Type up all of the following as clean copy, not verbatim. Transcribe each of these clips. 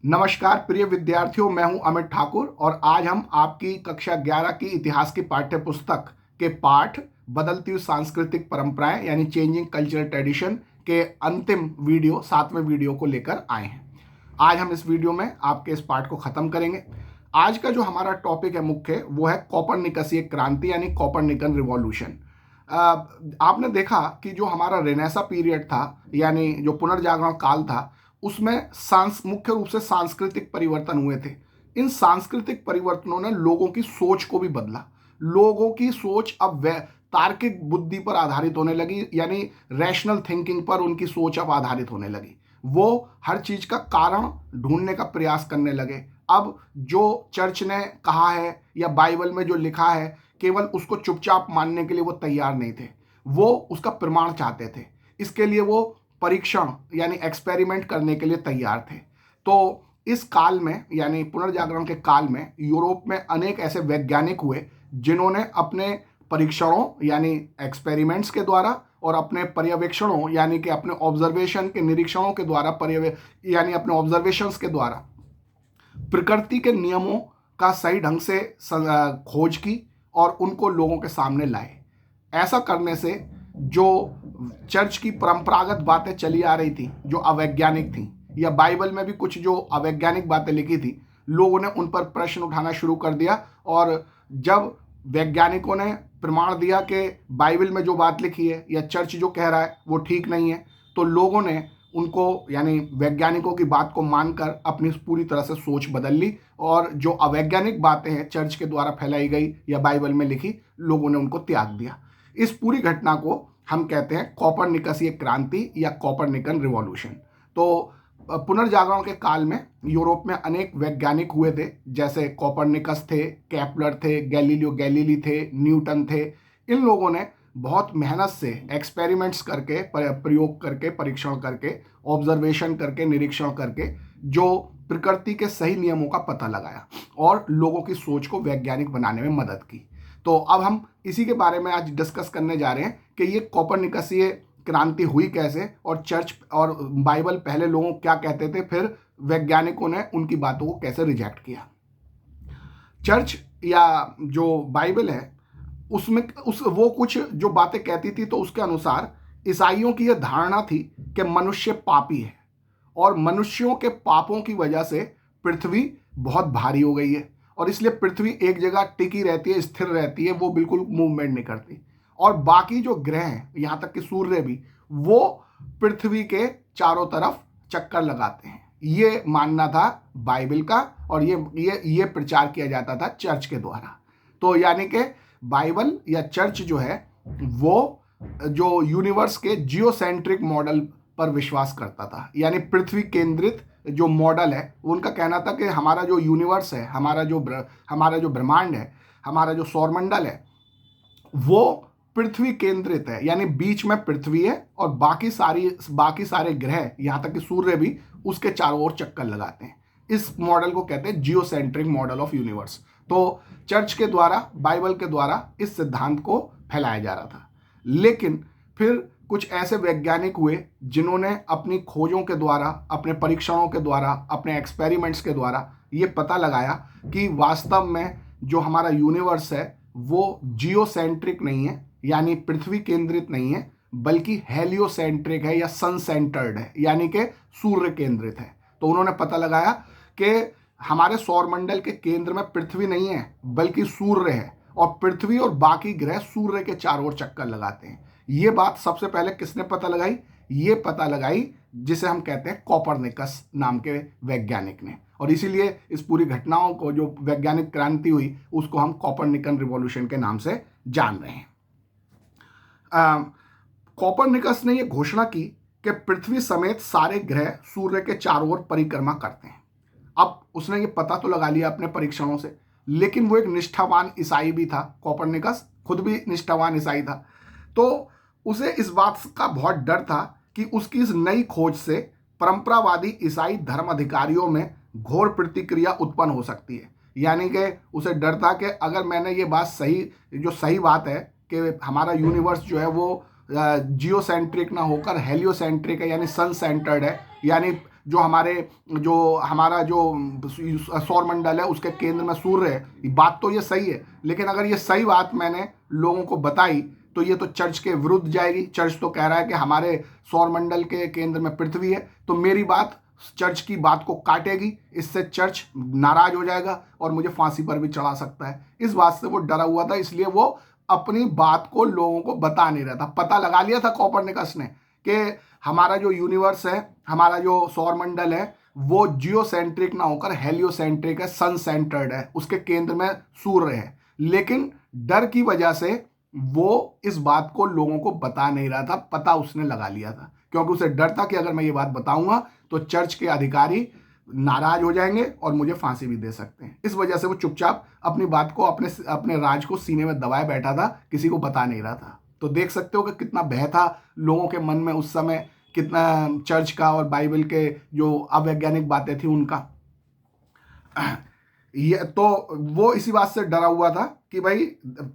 नमस्कार प्रिय विद्यार्थियों, मैं हूं अमित ठाकुर और आज हम आपकी कक्षा 11 की इतिहास की पाठ्य पुस्तक के पाठ बदलती हुई सांस्कृतिक परंपराएं यानी चेंजिंग कल्चरल ट्रेडिशन के अंतिम वीडियो 7वें वीडियो को लेकर आए हैं। आज हम इस वीडियो में आपके इस पाठ को खत्म करेंगे। आज का जो हमारा टॉपिक है मुख्य, वो है कॉपरनिकसीय क्रांति यानी कॉपरनिकन रिवॉल्यूशन। आपने देखा कि जो हमारा रेनेसा पीरियड था यानी जो पुनर्जागरण काल था, उसमें मुख्य रूप से सांस्कृतिक परिवर्तन हुए थे। इन सांस्कृतिक परिवर्तनों ने लोगों की सोच को भी बदला। लोगों की सोच अब तार्किक बुद्धि पर आधारित होने लगी, यानी रैशनल थिंकिंग पर उनकी सोच अब आधारित होने लगी। वो हर चीज का कारण ढूंढने का प्रयास करने लगे। अब जो चर्च ने कहा है या बाइबल में जो लिखा है, केवल उसको चुपचाप मानने के लिए वो तैयार नहीं थे, वो उसका प्रमाण चाहते थे। इसके लिए वो परीक्षण यानी एक्सपेरिमेंट करने के लिए तैयार थे। तो इस काल में यानी पुनर्जागरण के काल में यूरोप में अनेक ऐसे वैज्ञानिक हुए जिन्होंने अपने परीक्षणों यानी एक्सपेरिमेंट्स के द्वारा और अपने पर्यवेक्षणों यानी कि अपने ऑब्जर्वेशन के निरीक्षणों के द्वारा यानी अपने ऑब्जर्वेशंस के द्वारा प्रकृति के नियमों का सही ढंग से खोज की और उनको लोगों के सामने लाए। ऐसा करने से जो चर्च की परंपरागत बातें चली आ रही थी, जो अवैज्ञानिक थी, या बाइबल में भी कुछ जो अवैज्ञानिक बातें लिखी थी, लोगों ने उन पर प्रश्न उठाना शुरू कर दिया। और जब वैज्ञानिकों ने प्रमाण दिया कि बाइबल में जो बात लिखी है या चर्च जो कह रहा है वो ठीक नहीं है, तो लोगों ने उनको यानी वैज्ञानिकों की बात को मानकर अपनी पूरी तरह से सोच बदल ली और जो अवैज्ञानिक बातें हैं चर्च के द्वारा फैलाई गई या बाइबल में लिखी, लोगों ने उनको त्याग दिया। इस पूरी घटना को हम कहते हैं कॉपरनिकसीय क्रांति या कॉपरनिकन रिवॉल्यूशन। तो पुनर्जागरण के काल में यूरोप में अनेक वैज्ञानिक हुए थे, जैसे कॉपरनिकस थे, केपलर थे, गैलीलियो गैलीली थे, न्यूटन थे। इन लोगों ने बहुत मेहनत से एक्सपेरिमेंट्स करके, प्रयोग करके, परीक्षण करके, ऑब्जर्वेशन करके, निरीक्षण करके जो प्रकृति के सही नियमों का पता लगाया और लोगों की सोच को वैज्ञानिक बनाने में मदद की। तो अब हम इसी के बारे में आज डिस्कस करने जा रहे हैं कि ये कॉपरनिकसीय क्रांति हुई कैसे और चर्च और बाइबल पहले लोगों क्या कहते थे, फिर वैज्ञानिकों ने उनकी बातों को कैसे रिजेक्ट किया। चर्च या जो बाइबल है उसमें वो कुछ जो बातें कहती थी, तो उसके अनुसार ईसाइयों की यह धारणा थी कि मनुष्य पापी है और मनुष्यों के पापों की वजह से पृथ्वी बहुत भारी हो गई है और इसलिए पृथ्वी एक जगह टिकी रहती है, स्थिर रहती है, वो बिल्कुल मूवमेंट नहीं करती। और बाकी जो ग्रह हैं, यहाँ तक कि सूर्य भी, वो पृथ्वी के चारों तरफ चक्कर लगाते हैं। ये मानना था बाइबल का और ये प्रचार किया जाता था चर्च के द्वारा। तो यानी कि बाइबल या चर्च जो है वो जो यूनिवर्स के जियोसेंट्रिक मॉडल पर विश्वास करता था, यानी पृथ्वी केंद्रित जो मॉडल है। उनका कहना था कि हमारा जो यूनिवर्स है, हमारा जो ब्रह्मांड है, हमारा जो सौरमंडल है, वो पृथ्वी केंद्रित है, यानी बीच में पृथ्वी है और बाकी सारे ग्रह, यहाँ तक कि सूर्य भी उसके चारों ओर चक्कर लगाते हैं। इस मॉडल को कहते हैं जियोसेंट्रिक मॉडल ऑफ यूनिवर्स। तो चर्च के द्वारा, बाइबल के द्वारा इस सिद्धांत को फैलाया जा रहा था। लेकिन फिर कुछ ऐसे वैज्ञानिक हुए जिन्होंने अपनी खोजों के द्वारा, अपने परीक्षणों के द्वारा, अपने एक्सपेरिमेंट्स के द्वारा ये पता लगाया कि वास्तव में जो हमारा यूनिवर्स है वो जियोसेंट्रिक नहीं है, यानी पृथ्वी केंद्रित नहीं है, बल्कि हेलियोसेंट्रिक है या सन सेंटर्ड है, यानी कि सूर्य केंद्रित है। तो उन्होंने पता लगाया कि हमारे सौरमंडल के केंद्र में पृथ्वी नहीं है बल्कि सूर्य है और पृथ्वी और बाकी ग्रह सूर्य के चारों ओर चक्कर लगाते हैं। ये बात सबसे पहले किसने पता लगाई? ये पता लगाई जिसे हम कहते हैं कॉपरनिकस नाम के वैज्ञानिक ने। और इसीलिए इस पूरी घटनाओं को, जो वैज्ञानिक क्रांति हुई, उसको हम कॉपरनिकन रिवॉल्यूशन के नाम से जान रहे हैं। कॉपरनिकस ने यह घोषणा की कि पृथ्वी समेत सारे ग्रह सूर्य के चारों ओर परिक्रमा करते हैं। अब उसने ये पता तो लगा लिया अपने परीक्षणों से, लेकिन वो एक निष्ठावान ईसाई भी था। कॉपरनिकस खुद भी निष्ठावान ईसाई था। तो उसे इस बात का बहुत डर था कि उसकी इस नई खोज से परंपरावादी ईसाई धर्म अधिकारियों में घोर प्रतिक्रिया उत्पन्न हो सकती है। यानी कि उसे डर था कि अगर मैंने ये बात सही बात है कि हमारा यूनिवर्स जो है वो जियोसेंट्रिक ना होकर हेलियोसेंट्रिक है, यानी सन सेंटर्ड है, यानी जो हमारा जो सौर मंडल है उसके केंद्र में सूर्य है। बात तो ये सही है, लेकिन अगर ये सही बात मैंने लोगों को बताई तो ये तो चर्च के विरुद्ध जाएगी। चर्च तो कह रहा है कि हमारे सौर मंडल के केंद्र में पृथ्वी है, तो मेरी बात चर्च की बात को काटेगी। इससे चर्च नाराज हो जाएगा और मुझे फांसी पर भी चढ़ा सकता है। इस बात से वो डरा हुआ था, इसलिए वो अपनी बात को लोगों को बता नहीं रहा था। पता लगा लिया था कोपरनिकस ने कि हमारा जो यूनिवर्स है, हमारा जो सौर मंडल है, वो जियोसेंट्रिक ना होकर हेलियोसेंट्रिक है, सन सेंटर्ड है, उसके केंद्र में सूर्य है। लेकिन डर की वजह से वो इस बात को लोगों को बता नहीं रहा था। पता उसने लगा लिया था, क्योंकि उसे डर था कि अगर मैं ये बात बताऊंगा तो चर्च के अधिकारी नाराज हो जाएंगे और मुझे फांसी भी दे सकते हैं। इस वजह से वो चुपचाप अपनी बात को, अपने राज को सीने में दबाए बैठा था, किसी को बता नहीं रहा था। तो देख सकते हो कि कितना भय था लोगों के मन में उस समय, कितना चर्च का और बाइबल के जो अवैज्ञानिक बातें थी उनका। ये तो वो इसी बात से डरा हुआ था कि भाई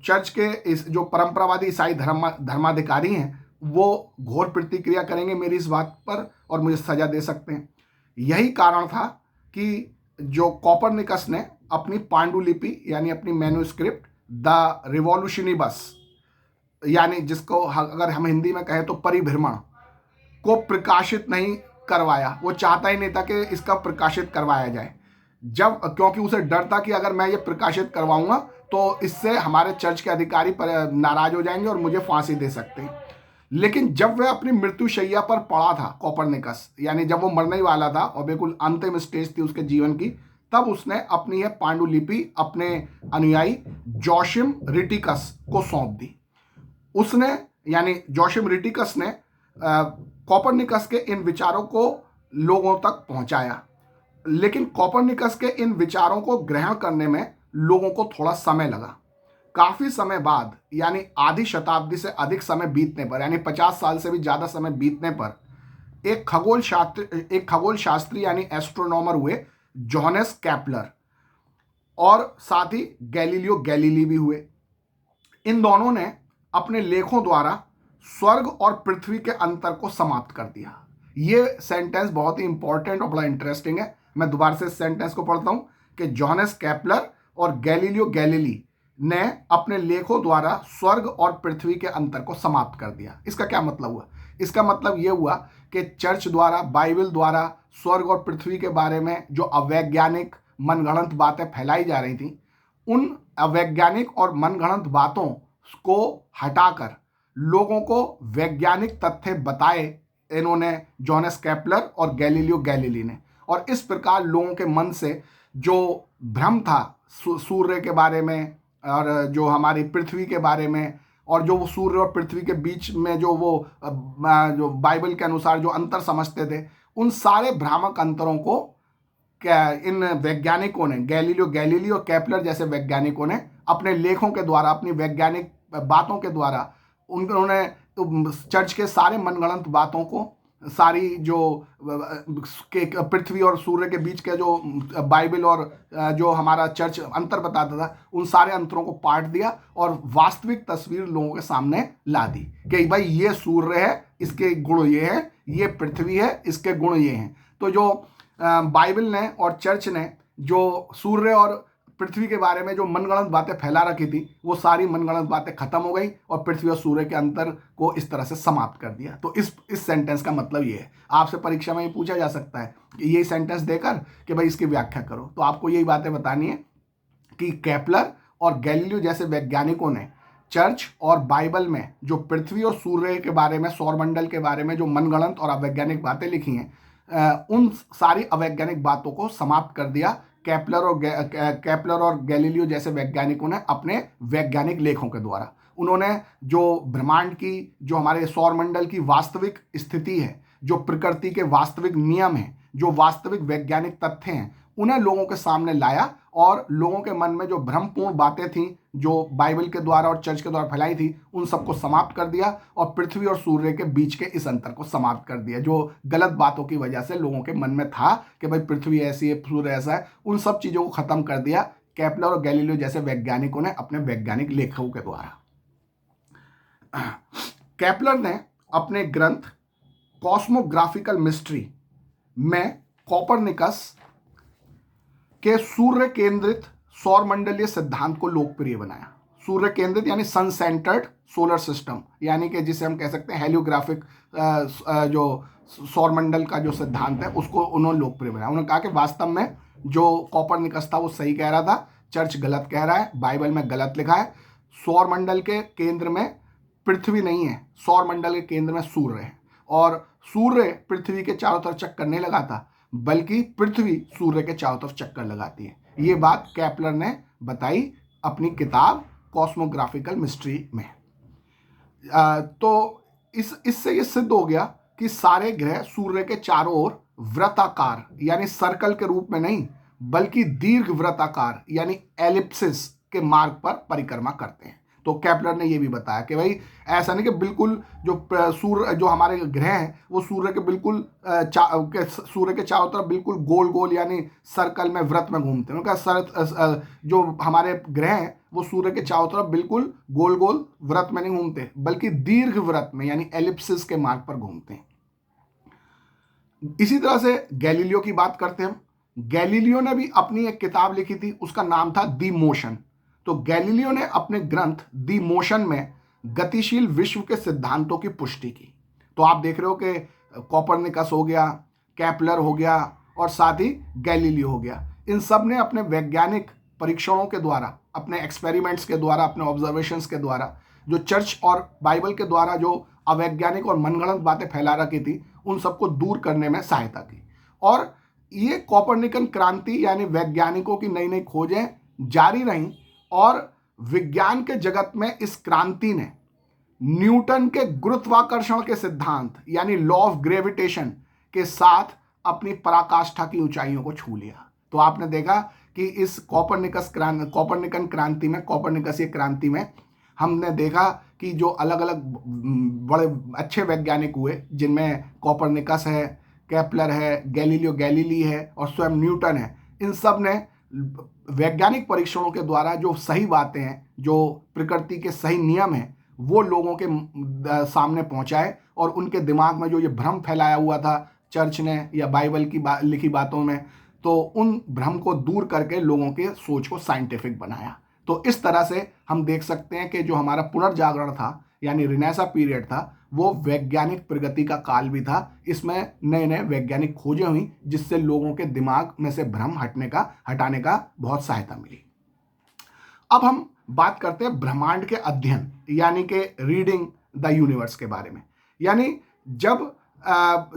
चर्च के इस जो परंपरावादी ईसाई धर्माधिकारी हैं वो घोर प्रतिक्रिया करेंगे मेरी इस बात पर और मुझे सजा दे सकते हैं। यही कारण था कि जो कोपरनिकस ने अपनी पांडुलिपि यानी अपनी मैन्युस्क्रिप्ट द रिवॉल्यूशनिबस, यानी जिसको अगर हम हिंदी में कहें तो परिभ्रमण, को प्रकाशित नहीं करवाया। वो चाहता ही नहीं था कि इसका प्रकाशित करवाया जाए, क्योंकि उसे डर था कि अगर मैं ये प्रकाशित करवाऊंगा तो इससे हमारे चर्च के अधिकारी पर नाराज हो जाएंगे और मुझे फांसी दे सकते हैं। लेकिन जब वह अपनी मृत्युशैया पर पड़ा था कोपरनिकस, यानी जब वो मरने ही वाला था और बिल्कुल अंतिम स्टेज थी उसके जीवन की, तब उसने अपनी यह पांडुलिपि अपने अनुयायी जोशिम रिटिकस को सौंप दी। उसने, यानी जोशिम रिटिकस ने कोपरनिकस के इन विचारों को लोगों तक पहुंचाया। लेकिन कोपरनिकस के इन विचारों को ग्रहण करने में लोगों को थोड़ा समय लगा। काफी समय बाद, यानी आधी शताब्दी से अधिक समय बीतने पर, यानी 50 साल से भी ज्यादा समय बीतने पर, एक खगोल शास्त्री यानी एस्ट्रोनॉमर हुए जोहानेस केपलर, और साथ ही गैलीलियो गैलीली भी हुए। इन दोनों ने अपने लेखों द्वारा स्वर्ग और पृथ्वी के अंतर को समाप्त कर दिया। ये सेंटेंस बहुत ही इंपॉर्टेंट और बड़ा इंटरेस्टिंग है। मैं दोबारा से इस सेंटेंस को पढ़ता हूं कि जोहानेस केपलर और गैलीलियो गैलीली ने अपने लेखों द्वारा स्वर्ग और पृथ्वी के अंतर को समाप्त कर दिया। इसका क्या मतलब हुआ? इसका मतलब यह हुआ कि चर्च द्वारा, बाइबल द्वारा स्वर्ग और पृथ्वी के बारे में जो अवैज्ञानिक मनगढ़ंत बातें फैलाई जा रही थी, उन अवैज्ञानिक और मनगढ़ंत बातों को हटाकर लोगों को वैज्ञानिक तथ्य बताए इन्होंने, जोहानेस केपलर और गैलीलियो गैलीली ने। और इस प्रकार लोगों के मन से जो भ्रम था सूर्य के बारे में और जो हमारी पृथ्वी के बारे में, और जो वो सूर्य और पृथ्वी के बीच में जो बाइबल के अनुसार जो अंतर समझते थे, उन सारे भ्रामक अंतरों को इन वैज्ञानिकों ने, गैलीलियो गैलीली और केपलर जैसे वैज्ञानिकों ने अपने लेखों के द्वारा, अपनी वैज्ञानिक बातों के द्वारा, उन्होंने चर्च के सारे मनगढ़ंत बातों को, सारी जो पृथ्वी और सूर्य के बीच के जो बाइबल और जो हमारा चर्च अंतर बताता था, उन सारे अंतरों को पाट दिया और वास्तविक तस्वीर लोगों के सामने ला दी कि भाई ये सूर्य है, इसके गुण ये है, ये पृथ्वी है, इसके गुण ये हैं। तो जो बाइबल ने और चर्च ने जो सूर्य और पृथ्वी के बारे में जो मनगढ़ंत बातें फैला रखी थी, वो सारी मनगढ़ंत बातें खत्म हो गई और पृथ्वी और सूर्य के अंतर को इस तरह से समाप्त कर दिया। तो इस सेंटेंस का मतलब ये है। आपसे परीक्षा में ये पूछा जा सकता है कि ये सेंटेंस देकर कि भाई इसकी व्याख्या करो, तो आपको यही बातें बतानी है कि केपलर और गैलीलियो जैसे वैज्ञानिकों ने चर्च और बाइबल में जो पृथ्वी और सूर्य के बारे में, सौरमंडल के बारे में जो मनगढ़ंत और अवैज्ञानिक बातें लिखी हैं, उन सारी अवैज्ञानिक बातों को समाप्त कर दिया केपलर और गैलीलियो जैसे वैज्ञानिकों ने अपने वैज्ञानिक लेखों के द्वारा। उन्होंने जो ब्रह्मांड की, जो हमारे सौरमंडल की वास्तविक स्थिति है, जो प्रकृति के वास्तविक नियम हैं, जो वास्तविक वैज्ञानिक तथ्य हैं, उन्हें लोगों के सामने लाया और लोगों के मन में जो भ्रमपूर्ण बातें थीं, जो बाइबल के द्वारा और चर्च के द्वारा फैलाई थी, उन सबको समाप्त कर दिया और पृथ्वी और सूर्य के बीच के इस अंतर को समाप्त कर दिया। जो गलत बातों की वजह से लोगों के मन में था कि भाई पृथ्वी ऐसी है, सूर्य ऐसा है, उन सब चीज़ों को खत्म कर दिया केपलर और गैलीलियो जैसे वैज्ञानिकों ने अपने वैज्ञानिक लेखों के द्वारा। केपलर ने अपने ग्रंथ कॉस्मोग्राफिकल मिस्ट्री में कोपरनिकस के सूर्य केंद्रित सौर मंडलीय सिद्धांत को लोकप्रिय बनाया। सूर्य केंद्रित यानी सन सेंटर्ड सोलर सिस्टम, यानी कि जिसे हम कह सकते हैं हेलियोग्राफिक जो सौर मंडल का जो सिद्धांत है उसको उन्होंने लोकप्रिय बनाया। उन्होंने कहा कि वास्तव में जो कोपरनिकस था वो सही कह रहा था, चर्च गलत कह रहा है, बाइबल में गलत लिखा है। सौर मंडल के केंद्र में पृथ्वी नहीं है, सौर मंडल के केंद्र में सूर्य है, और सूर्य पृथ्वी के चारों तरफ चक्कर नहीं लगाता, बल्कि पृथ्वी सूर्य के चारों तरफ चक्कर लगाती है। ये बात केपलर ने बताई अपनी किताब कॉस्मोग्राफिकल मिस्ट्री में। तो इससे ये सिद्ध हो गया कि सारे ग्रह सूर्य के चारों ओर वृत्ताकार यानी सर्कल के रूप में नहीं, बल्कि दीर्घ वृत्ताकार यानी एलिप्सिस के मार्ग पर परिक्रमा करते हैं। तो केपलर ने ये भी बताया कि भाई ऐसा नहीं कि बिल्कुल जो सूर्य जो हमारे ग्रह हैं वो सूर्य के बिल्कुल सूर्य के चारों तरफ बिल्कुल गोल गोल यानी सर्कल में वृत्त में घूमते हैं। उनका जो हमारे ग्रह हैं वो सूर्य के चारों तरफ बिल्कुल गोल गोल वृत्त में नहीं घूमते, बल्कि दीर्घ वृत्त में यानी एलिप्सिस के मार्ग पर घूमते हैं। इसी तरह से गैलीलियो की बात करते हैं हम। गैलीलियो ने भी अपनी एक किताब लिखी थी, उसका नाम था दी मोशन। तो गैलीलियो ने अपने ग्रंथ दी मोशन में गतिशील विश्व के सिद्धांतों की पुष्टि की। तो आप देख रहे हो कि कोपरनिकस हो गया, केपलर हो गया और साथ ही गैलीलियो हो गया। इन सब ने अपने वैज्ञानिक परीक्षणों के द्वारा, अपने एक्सपेरिमेंट्स के द्वारा, अपने ऑब्जर्वेशंस के द्वारा, जो चर्च और बाइबल के द्वारा जो अवैज्ञानिक और मनगढ़ंत बातें फैला रखी थी, उन सबको दूर करने में सहायता की। और ये कोपरनिकन क्रांति यानी वैज्ञानिकों की नई नई खोजें जारी रहीं, और विज्ञान के जगत में इस क्रांति ने न्यूटन के गुरुत्वाकर्षण के सिद्धांत यानी लॉ ऑफ ग्रेविटेशन के साथ अपनी पराकाष्ठा की ऊंचाइयों को छू लिया। तो आपने देखा कि इस कोपरनिकन क्रांति में, कोपरनिकसीय क्रांति में हमने देखा कि जो अलग अलग बड़े अच्छे वैज्ञानिक हुए, जिनमें कोपरनिकस है, केपलर है, गैलीलियो गैलीली है और स्वयं न्यूटन है, इन सब ने वैज्ञानिक परीक्षणों के द्वारा जो सही बातें हैं, जो प्रकृति के सही नियम हैं, वो लोगों के सामने पहुंचाए, और उनके दिमाग में जो ये भ्रम फैलाया हुआ था चर्च ने या बाइबल की लिखी बातों में, तो उन भ्रम को दूर करके लोगों के सोच को साइंटिफिक बनाया। तो इस तरह से हम देख सकते हैं कि जो हमारा पुनर्जागरण था यानी रिनेसा पीरियड था, वो वैज्ञानिक प्रगति का काल भी था। इसमें नए नए वैज्ञानिक खोजें हुई, जिससे लोगों के दिमाग में से भ्रम हटाने का बहुत सहायता मिली। अब हम बात करते हैं ब्रह्मांड के अध्ययन यानी कि रीडिंग द यूनिवर्स के बारे में। यानी जब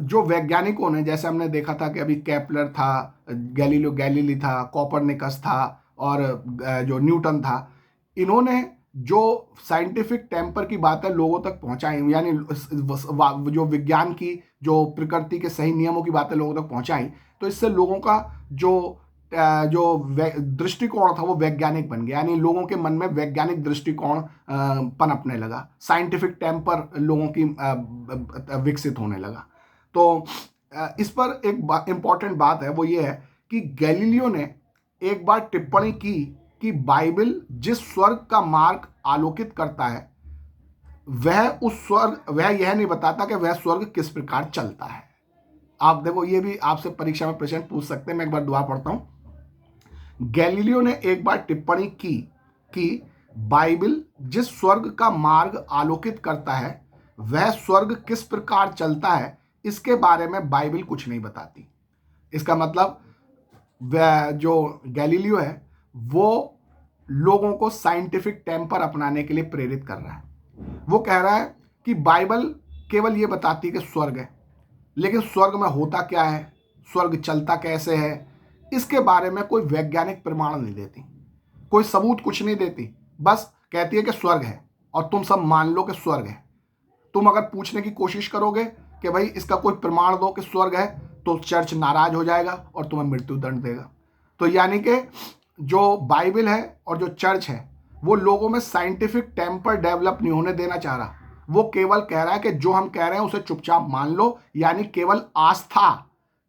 जो वैज्ञानिकों ने, जैसे हमने देखा था कि अभी केपलर था, गैलीलियो गैलीली था, कोपरनिकस था और जो न्यूटन था, इन्होंने जो साइंटिफिक टेम्पर की बातें लोगों तक पहुंचाई, यानी जो विज्ञान की, जो प्रकृति के सही नियमों की बातें लोगों तक पहुंचाई, तो इससे लोगों का जो दृष्टिकोण था वो वैज्ञानिक बन गया। यानी लोगों के मन में वैज्ञानिक दृष्टिकोण पनपने लगा, साइंटिफिक टेम्पर लोगों की विकसित होने लगा। तो इस पर एक इम्पॉर्टेंट बात है, वो ये है कि गैलीलियो ने एक बार टिप्पणी की कि बाइबल जिस स्वर्ग का मार्ग आलोकित करता है, वह यह नहीं बताता कि वह स्वर्ग किस प्रकार चलता है। आप देखो, ये भी आपसे परीक्षा में प्रश्न पूछ सकते हैं। मैं एक बार दुआ पढ़ता हूं। गैलीलियो ने एक बार टिप्पणी की कि बाइबल जिस स्वर्ग का मार्ग आलोकित करता है, वह स्वर्ग किस प्रकार चलता है, इसके बारे में बाइबल कुछ नहीं बताती। इसका मतलब वह जो गैलीलियो है वो लोगों को साइंटिफिक टेम्पर अपनाने के लिए प्रेरित कर रहा है। वो कह रहा है कि बाइबल केवल ये बताती है कि स्वर्ग है, लेकिन स्वर्ग में होता क्या है, स्वर्ग चलता कैसे है, इसके बारे में कोई वैज्ञानिक प्रमाण नहीं देती, कोई सबूत कुछ नहीं देती। बस कहती है कि स्वर्ग है और तुम सब मान लो कि स्वर्ग है। तुम अगर पूछने की कोशिश करोगे कि भाई इसका कोई प्रमाण दो कि स्वर्ग है, तो चर्च नाराज हो जाएगा और तुम्हें मृत्यु दंड देगा। तो यानी कि जो बाइबल है और जो चर्च है वो लोगों में साइंटिफिक टेम्पर डेवलप नहीं होने देना चाह रहा। वो केवल कह रहा है कि जो हम कह रहे हैं उसे चुपचाप मान लो, यानी केवल आस्था,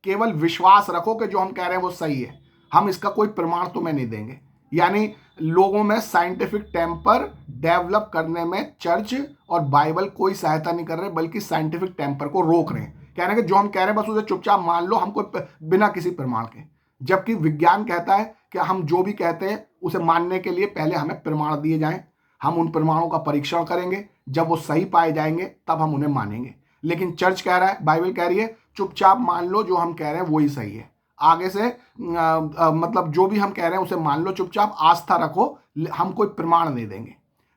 केवल विश्वास रखो कि जो हम कह रहे हैं वो सही है, हम इसका कोई प्रमाण तुम्हें नहीं देंगे। यानी लोगों में साइंटिफिक टेम्पर डेवलप करने में चर्च और बाइबल कोई सहायता नहीं कर रहे, बल्कि साइंटिफिक टेम्पर को रोक रहे हैं। कहने के जो हम कह रहे हैं बस उसे चुपचाप मान लो, हमको बिना किसी प्रमाण के। जबकि विज्ञान कहता है कि हम जो भी कहते हैं उसे मानने के लिए पहले हमें प्रमाण दिए जाएं, हम उन प्रमाणों का परीक्षण करेंगे, जब वो सही पाए जाएंगे तब हम उन्हें मानेंगे। लेकिन चर्च कह रहा है, बाइबल कह रही है चुपचाप मान लो, जो हम कह रहे हैं वही सही है, आगे से मतलब जो भी हम कह रहे हैं उसे मान लो, चुपचाप आस्था रखो, हम कोई प्रमाण नहीं देंगे।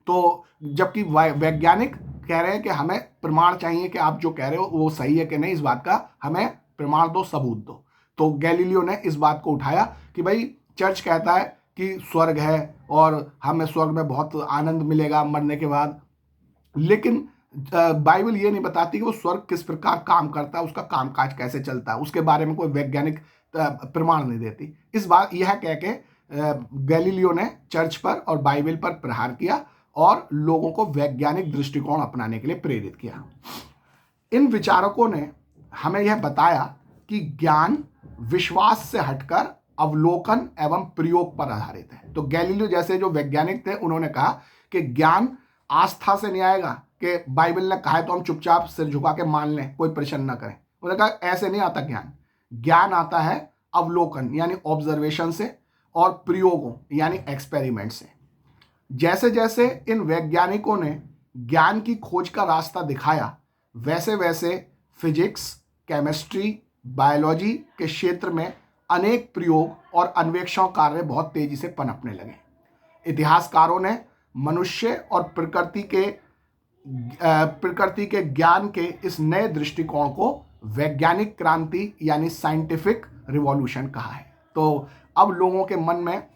तो जबकि वैज्ञानिक कह रहे हैं कि हमें प्रमाण चाहिए कि आप जो कह रहे हो वो सही है कि नहीं, इस बात का हमें प्रमाण दो, सबूत दो। तो गैलीलियो ने इस बात को उठाया कि भाई चर्च कहता है कि स्वर्ग है और हमें स्वर्ग में बहुत आनंद मिलेगा मरने के बाद, लेकिन बाइबल ये नहीं बताती कि वो स्वर्ग किस प्रकार काम करता है, उसका कामकाज कैसे चलता है, उसके बारे में कोई वैज्ञानिक प्रमाण नहीं देती। इस बात यह कह के गैलीलियो ने चर्च पर और बाइबल पर प्रहार किया और लोगों को वैज्ञानिक दृष्टिकोण अपनाने के लिए प्रेरित किया। इन विचारकों ने हमें यह बताया कि ज्ञान विश्वास से हटकर अवलोकन एवं प्रयोग पर आधारित है। तो गैलीलियो जैसे जो वैज्ञानिक थे उन्होंने कहा कि ज्ञान आस्था से नहीं आएगा कि बाइबल ने कहा है तो हम चुपचाप सिर झुका के मान लें, कोई प्रश्न ना करें। उन्होंने कहा ऐसे नहीं आता ज्ञान, ज्ञान आता है अवलोकन यानी ऑब्जर्वेशन से और प्रयोगों यानी एक्सपेरिमेंट से। जैसे जैसे इन वैज्ञानिकों ने ज्ञान की खोज का रास्ता दिखाया, वैसे वैसे फिजिक्स, केमिस्ट्री, बायोलॉजी के क्षेत्र में अनेक प्रयोग और अन्वेषण कार्य बहुत तेजी से पनपने लगे। इतिहासकारों ने मनुष्य और प्रकृति के ज्ञान के इस नए दृष्टिकोण को वैज्ञानिक क्रांति यानी साइंटिफिक रिवॉल्यूशन कहा है। तो अब लोगों के मन में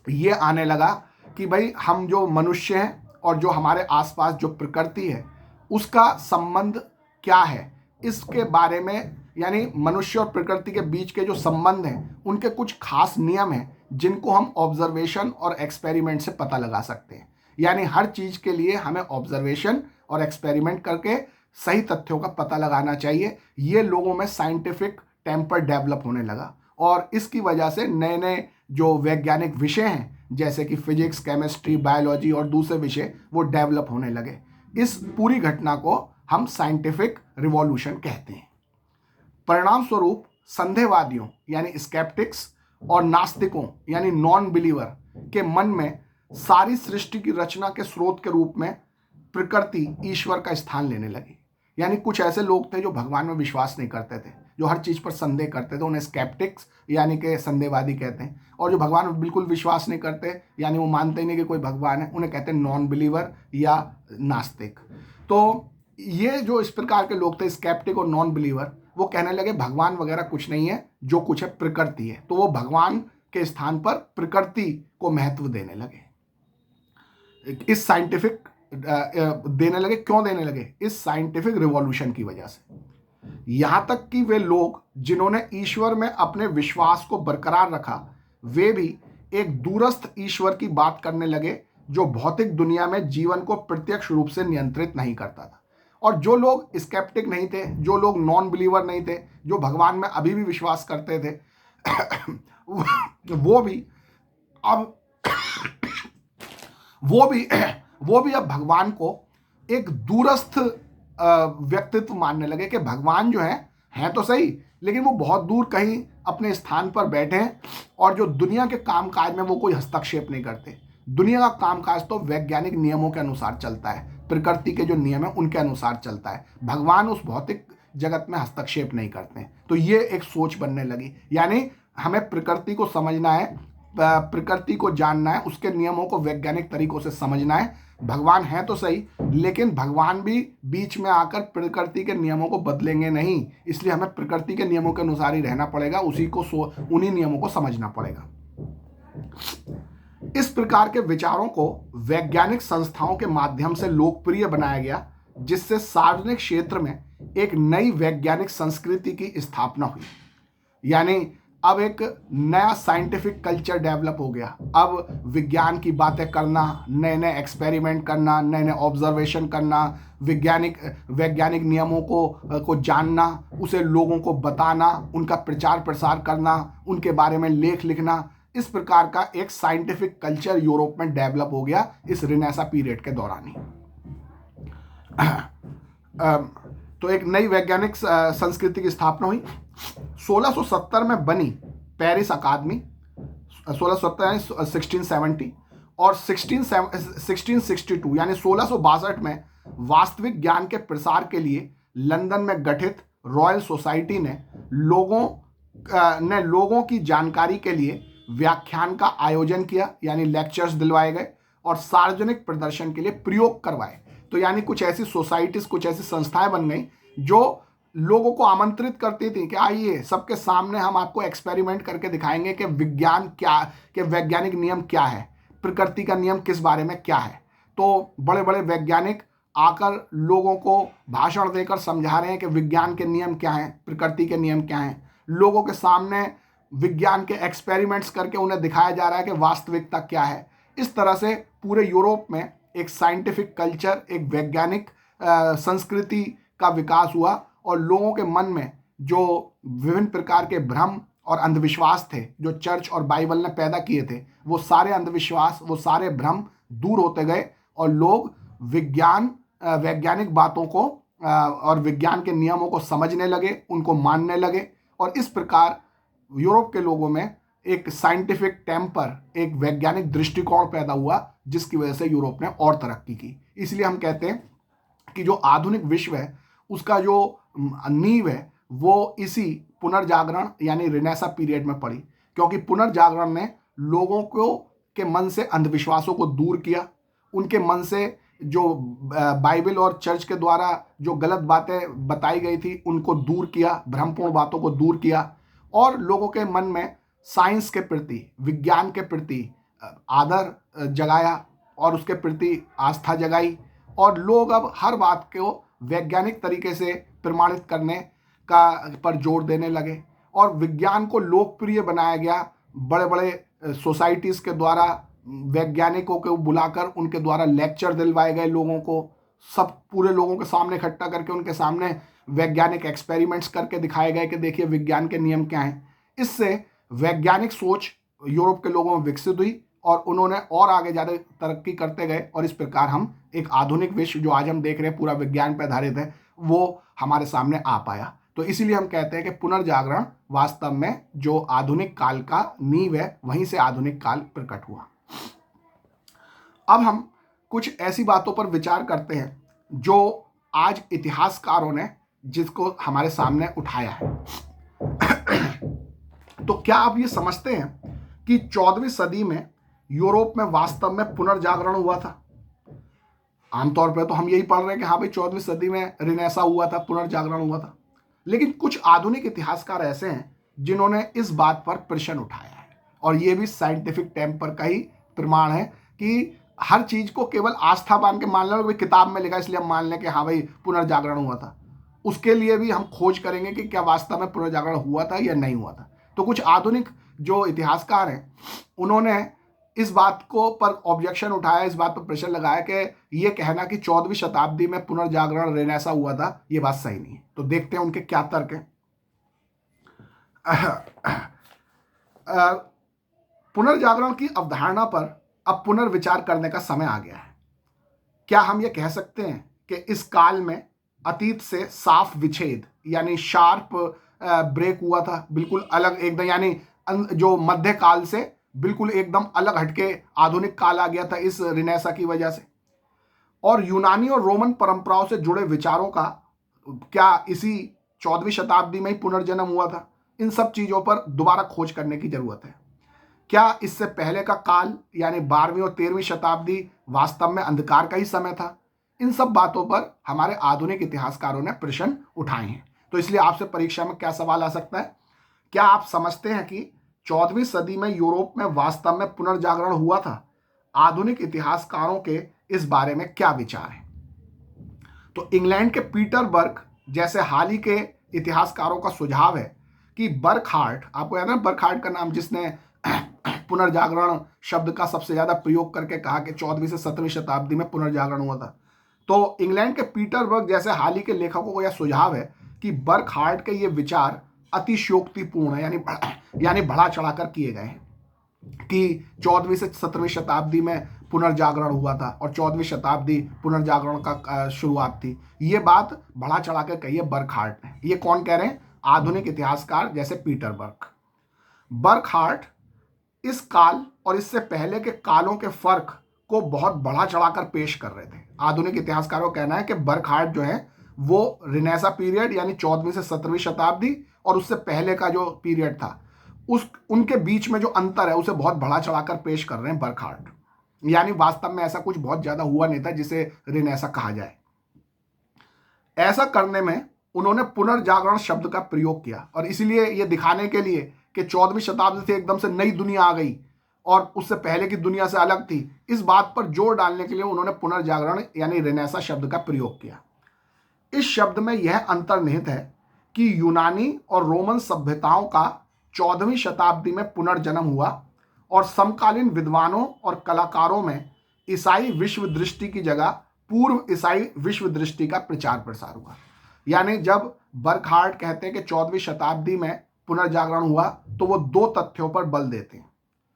ये आने लगा कि भाई हम जो मनुष्य हैं और जो हमारे आसपास जो प्रकृति है उसका संबंध क्या है, इसके बारे में, यानी मनुष्य और प्रकृति के बीच के जो संबंध हैं उनके कुछ खास नियम हैं जिनको हम ऑब्जर्वेशन और एक्सपेरिमेंट से पता लगा सकते हैं। यानी हर चीज़ के लिए हमें ऑब्जर्वेशन और एक्सपेरिमेंट करके सही तथ्यों का पता लगाना चाहिए। ये लोगों में साइंटिफिक टेम्पर डेवलप होने लगा और इसकी वजह से नए नए जो वैज्ञानिक विषय हैं जैसे कि फिजिक्स, केमिस्ट्री, बायोलॉजी और दूसरे विषय वो डेवलप होने लगे। इस पूरी घटना को हम साइंटिफिक रिवॉल्यूशन कहते हैं। परिणाम स्वरूप संदेहवादियों यानी स्केप्टिक्स और नास्तिकों यानी नॉन बिलीवर के मन में सारी सृष्टि की रचना के स्रोत के रूप में प्रकृति ईश्वर का स्थान लेने लगी। यानी कुछ ऐसे लोग थे जो भगवान में विश्वास नहीं करते थे, जो हर चीज़ पर संदेह करते थे, उन्हें स्केप्टिक्स यानी कि संदेहवादी कहते हैं। और जो भगवान में बिल्कुल विश्वास नहीं करते यानी वो मानते ही नहीं कि कोई भगवान है, उन्हें कहते हैं नॉन बिलीवर या नास्तिक। तो ये जो इस प्रकार के लोग थे स्केप्टिक और नॉन बिलीवर, वो कहने लगे भगवान वगैरह कुछ नहीं है, जो कुछ है प्रकृति है। तो वो भगवान के स्थान पर प्रकृति को महत्व देने लगे। इस साइंटिफिक देने लगे, क्यों देने लगे? इस साइंटिफिक रिवॉल्यूशन की वजह से। यहां तक कि वे लोग जिन्होंने ईश्वर में अपने विश्वास को बरकरार रखा, वे भी एक दूरस्थ ईश्वर की बात करने लगे जो भौतिक दुनिया में जीवन को प्रत्यक्ष रूप से नियंत्रित नहीं करता था। और जो लोग स्केप्टिक नहीं थे, जो लोग नॉन बिलीवर नहीं थे, जो भगवान में अभी भी विश्वास करते थे वो भी अब भगवान को एक दूरस्थ व्यक्तित्व मानने लगे कि भगवान जो है तो सही, लेकिन वो बहुत दूर कहीं अपने स्थान पर बैठे हैं और जो दुनिया के कामकाज में वो कोई हस्तक्षेप नहीं करते। दुनिया का कामकाज तो वैज्ञानिक नियमों के अनुसार चलता है, प्रकृति के जो नियम है उनके अनुसार चलता है। भगवान उस भौतिक जगत में हस्तक्षेप नहीं करते हैं। तो ये एक सोच बनने लगी, यानी हमें प्रकृति को समझना है, प्रकृति को जानना है, उसके नियमों को वैज्ञानिक तरीकों से समझना है। भगवान है तो सही, लेकिन भगवान भी बीच में आकर प्रकृति के नियमों को बदलेंगे नहीं, इसलिए हमें प्रकृति के नियमों के अनुसार ही रहना पड़ेगा, उन्हीं नियमों को समझना पड़ेगा। इस प्रकार के विचारों को वैज्ञानिक संस्थाओं के माध्यम से लोकप्रिय बनाया गया, जिससे सार्वजनिक क्षेत्र में एक नई वैज्ञानिक संस्कृति की स्थापना हुई। यानी अब एक नया साइंटिफिक कल्चर डेवलप हो गया। अब विज्ञान की बातें करना, नए नए एक्सपेरिमेंट करना, नए नए ऑब्जर्वेशन करना, वैज्ञानिक नियमों को जानना, उसे लोगों को बताना, उनका प्रचार प्रसार करना, उनके बारे में लेख लिखना, इस प्रकार का एक साइंटिफिक कल्चर यूरोप में डेवलप हो गया इस रिनेसा पीरियड के दौरान ही। तो एक नई वैज्ञानिक संस्कृति की स्थापना हुई। 1670 में बनी पेरिस अकादमी, 1670 यानी 1670, और 1662 यानी 1662 में वास्तविक ज्ञान के प्रसार के लिए लंदन में गठित रॉयल सोसाइटी ने लोगों की जानकारी के लिए व्याख्यान का आयोजन किया, यानी लेक्चर्स दिलवाए गए और सार्वजनिक प्रदर्शन के लिए प्रयोग करवाए। तो यानी कुछ ऐसी सोसाइटीज, कुछ ऐसी संस्थाएं बन गई जो लोगों को आमंत्रित करती थी कि आइए सबके सामने हम आपको एक्सपेरिमेंट करके दिखाएंगे कि विज्ञान क्या, कि वैज्ञानिक नियम क्या है, प्रकृति का नियम किस बारे में क्या है। तो बड़े बड़े वैज्ञानिक आकर लोगों को भाषण देकर समझा रहे हैं कि विज्ञान के नियम क्या हैं, प्रकृति के नियम क्या हैं। लोगों के सामने विज्ञान के एक्सपेरिमेंट्स करके उन्हें दिखाया जा रहा है कि वास्तविकता क्या है। इस तरह से पूरे यूरोप में एक साइंटिफिक कल्चर, एक वैज्ञानिक संस्कृति का विकास हुआ और लोगों के मन में जो विभिन्न प्रकार के भ्रम और अंधविश्वास थे जो चर्च और बाइबल ने पैदा किए थे, वो सारे अंधविश्वास, वो सारे भ्रम दूर होते गए और लोग वैज्ञानिक बातों को और विज्ञान के नियमों को समझने लगे, उनको मानने लगे। और इस प्रकार यूरोप के लोगों में एक साइंटिफिक टेम्पर, एक वैज्ञानिक दृष्टिकोण पैदा हुआ, जिसकी वजह से यूरोप ने और तरक्की की। इसलिए हम कहते हैं कि जो आधुनिक विश्व है उसका जो नींव है वो इसी पुनर्जागरण यानी रिनेसा पीरियड में पड़ी, क्योंकि पुनर्जागरण ने लोगों को के मन से अंधविश्वासों को दूर किया, उनके मन से जो बाइबल और चर्च के द्वारा जो गलत बातें बताई गई थी उनको दूर किया, भ्रमपूर्ण बातों को दूर किया, और लोगों के मन में साइंस के प्रति, विज्ञान के प्रति आदर जगाया और उसके प्रति आस्था जगाई। और लोग अब हर बात को वैज्ञानिक तरीके से प्रमाणित करने पर जोर देने लगे और विज्ञान को लोकप्रिय बनाया गया। बड़े बड़े सोसाइटीज़ के द्वारा वैज्ञानिकों को बुलाकर उनके द्वारा लेक्चर दिलवाए गए, लोगों को सब पूरे लोगों के सामने इकट्ठा करके उनके सामने वैज्ञानिक एक्सपेरिमेंट्स करके दिखाए गए कि देखिए विज्ञान के नियम क्या हैं। इससे वैज्ञानिक सोच यूरोप के लोगों में विकसित हुई और उन्होंने और आगे ज़्यादा तरक्की करते गए और इस प्रकार हम एक आधुनिक विश्व जो आज हम देख रहे हैं पूरा विज्ञान पर आधारित है वो हमारे सामने आ पाया। तो इसीलिए हम कहते हैं कि पुनर्जागरण वास्तव में जो आधुनिक काल का नींव है वहीं से आधुनिक काल प्रकट हुआ। अब हम कुछ ऐसी बातों पर विचार करते हैं जो आज इतिहासकारों ने जिसको हमारे सामने उठाया है। तो क्या आप ये समझते हैं कि 14वीं सदी में यूरोप में वास्तव में पुनर्जागरण हुआ था? आमतौर पर तो हम यही पढ़ रहे हैं कि हाँ भाई 14वीं सदी में रिनेसा हुआ था, पुनर्जागरण हुआ था, लेकिन कुछ आधुनिक इतिहासकार ऐसे हैं जिन्होंने इस बात पर प्रश्न उठाया है और ये भी साइंटिफिक टेम्पर का ही प्रमाण है कि हर चीज को केवल आस्था बांध के मान लो, किताब में लिखा इसलिए हम मान लें कि हाँ भाई पुनर्जागरण हुआ था। उसके लिए भी हम खोज करेंगे कि क्या वास्तव में पुनर्जागरण हुआ था या नहीं हुआ था। तो कुछ आधुनिक जो इतिहासकार हैं उन्होंने इस बात को पर ऑब्जेक्शन उठाया, इस बात पर प्रश्न लगाया कि ये कहना कि 14वीं शताब्दी में पुनर्जागरण रेनेसा हुआ था, ये बात सही नहीं है। तो देखते हैं उनके क्या तर्क हैं। पुनर्जागरण की अवधारणा पर अब पुनर्विचार करने का समय आ गया है। क्या हम ये कह सकते हैं कि इस काल में अतीत से साफ विच्छेद यानी शार्प ब्रेक हुआ था, बिल्कुल अलग एकदम, यानी जो मध्य काल से बिल्कुल एकदम अलग हटके आधुनिक काल आ गया था इस रिनेसा की वजह से? और यूनानी और रोमन परंपराओं से जुड़े विचारों का क्या इसी 14वीं शताब्दी में ही पुनर्जन्म हुआ था? इन सब चीज़ों पर दोबारा खोज करने की जरूरत है। क्या इससे पहले का काल यानी 12वीं और 13वीं शताब्दी वास्तव में अंधकार का ही समय था? इन सब बातों पर हमारे आधुनिक इतिहासकारों ने प्रश्न उठाए हैं। तो इसलिए आपसे परीक्षा में क्या सवाल आ सकता है? क्या आप समझते हैं कि 14वीं सदी में यूरोप में वास्तव में पुनर्जागरण हुआ था? आधुनिक इतिहासकारों के इस बारे में क्या विचार है? तो इंग्लैंड के पीटरबर्ग जैसे हाल ही के इतिहासकारों का सुझाव है कि बर्कहार्ट, आपको याद है बर्कहार्ट का नाम, जिसने पुनर्जागरण शब्द का सबसे ज्यादा प्रयोग करके कहा कि 14वीं से 17वीं शताब्दी में पुनर्जागरण हुआ था। तो इंग्लैंड के पीटरबर्ग जैसे हाल ही के लेखकों को यह सुझाव है कि बर्कहार्ट के ये विचार अतिशयोक्तिपूर्ण है, यानी बढ़ा चढ़ाकर किए गए हैं कि 14वीं से 17वीं शताब्दी में पुनर्जागरण हुआ था और 14वीं शताब्दी पुनर्जागरण का शुरुआत थी। ये बात बढ़ा चढ़ा कर कही है बर्कहार्ट ने। ये कौन कह रहे हैं? आधुनिक इतिहासकार जैसे पीटर बर्कहार्ट इस काल और इससे पहले के कालों के फर्क को बहुत बढ़ा चढ़ाकर पेश कर रहे थे। आधुनिक इतिहासकारों का कहना है कि बर्कहार्ट जो है वो रिनेसा पीरियड यानी 14वीं से 17वीं शताब्दी और उससे पहले का जो पीरियड था उनके बीच में जो अंतर है उसे बहुत बढ़ा चढ़ाकर पेश कर रहे हैं बर्कहार्ट। यानी वास्तव में ऐसा कुछ बहुत ज्यादा हुआ नहीं था जिसे रिनेसा कहा जाए। ऐसा करने में उन्होंने पुनर्जागरण शब्द का प्रयोग किया और इसीलिए यह दिखाने के लिए कि 14वीं शताब्दी से एकदम से नई दुनिया आ गई और उससे पहले की दुनिया से अलग थी, इस बात पर जोर डालने के लिए उन्होंने पुनर्जागरण यानी रिनेसा शब्द का प्रयोग किया। इस शब्द में यह अंतर्निहित है कि यूनानी और रोमन सभ्यताओं का 14वीं शताब्दी में पुनर्जन्म हुआ और समकालीन विद्वानों और कलाकारों में ईसाई विश्व दृष्टि की जगह पूर्व ईसाई विश्व दृष्टि का प्रचार प्रसार हुआ। यानी जब बर्कहार्ट कहते हैं कि 14वीं शताब्दी में पुनर्जागरण हुआ तो वो दो तथ्यों पर बल देते हैं।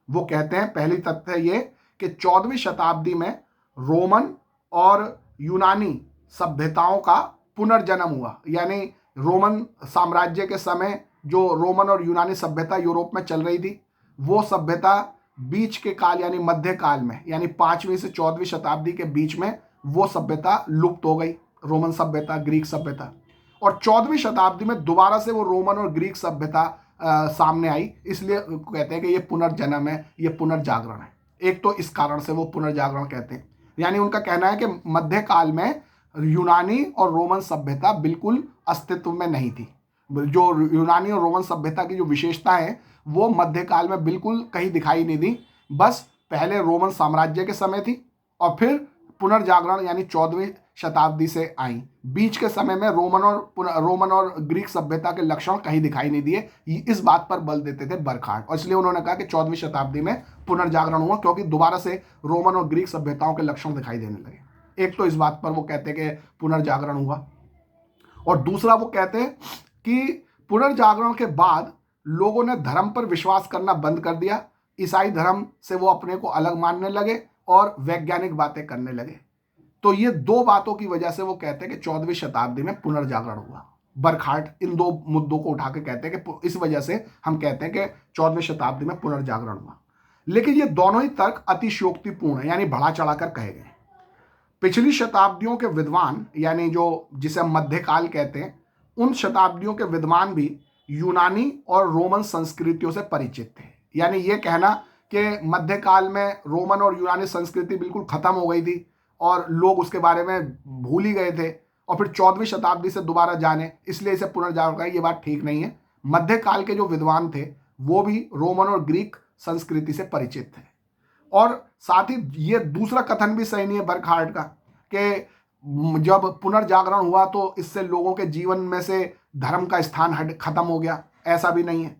वो कहते हैं पहली तथ्य ये कि 14वीं शताब्दी में रोमन और यूनानी सभ्यताओं का पुनर्जन्म हुआ। यानी रोमन साम्राज्य के समय जो रोमन और यूनानी सभ्यता यूरोप में चल रही थी वो सभ्यता बीच के काल यानी मध्य काल में यानी 5वीं से 14वीं शताब्दी के बीच में वो सभ्यता लुप्त हो गई, रोमन सभ्यता, ग्रीक सभ्यता। और 14वीं शताब्दी में दोबारा से वो रोमन और ग्रीक सभ्यता सामने आई, इसलिए कहते हैं कि ये पुनर्जन्म है, ये पुनर्जागरण है। एक तो इस कारण से वो पुनर्जागरण कहते हैं। यानी उनका कहना है कि मध्यकाल में यूनानी और रोमन सभ्यता बिल्कुल अस्तित्व में नहीं थी। जो यूनानी और रोमन सभ्यता की जो विशेषता है वो मध्यकाल में बिल्कुल कहीं दिखाई नहीं दी। बस पहले रोमन साम्राज्य के समय थी और फिर पुनर्जागरण यानी 14वीं शताब्दी से आई। बीच के समय में रोमन और ग्रीक सभ्यता के लक्षण कहीं दिखाई नहीं दिए। इस बात पर बल देते थे बर्कहार्ट और इसलिए उन्होंने कहा कि 14वीं शताब्दी में पुनर्जागरण हुआ क्योंकि दोबारा से रोमन और ग्रीक सभ्यताओं के लक्षण दिखाई देने लगे। एक तो इस बात पर वो कहते हैं कि पुनर्जागरण हुआ और दूसरा वो कहते हैं कि पुनर्जागरण के बाद लोगों ने धर्म पर विश्वास करना बंद कर दिया। ईसाई धर्म से वो अपने को अलग मानने लगे और वैज्ञानिक बातें करने लगे। तो ये दो बातों की वजह से वो कहते हैं कि 14वीं शताब्दी में पुनर्जागरण हुआ। बर्कहार्ट इन दो मुद्दों को उठा के कहते हैं कि इस वजह से हम कहते हैं कि 14वीं शताब्दी में पुनर्जागरण हुआ। लेकिन ये दोनों ही तर्क अतिशयोक्तिपूर्ण है, यानी बढ़ा चढ़ाकर कहे गए। पिछली शताब्दियों के विद्वान यानी जो जिसे हम मध्यकाल कहते हैं, उन शताब्दियों के विद्वान भी यूनानी और रोमन संस्कृतियों से परिचित थे। यानी ये कहना कि मध्यकाल में रोमन और यूनानी संस्कृति बिल्कुल खत्म हो गई थी और लोग उसके बारे में भूल ही गए थे और फिर 14वीं शताब्दी से दोबारा जाने इसलिए इसे पुनर्जागरण का, ये बात ठीक नहीं है। मध्यकाल के जो विद्वान थे वो भी रोमन और ग्रीक संस्कृति से परिचित थे। और साथ ही ये दूसरा कथन भी सही नहीं है बर्कहार्ट का कि जब पुनर्जागरण हुआ तो इससे लोगों के जीवन में से धर्म का स्थान खत्म हो गया। ऐसा भी नहीं है।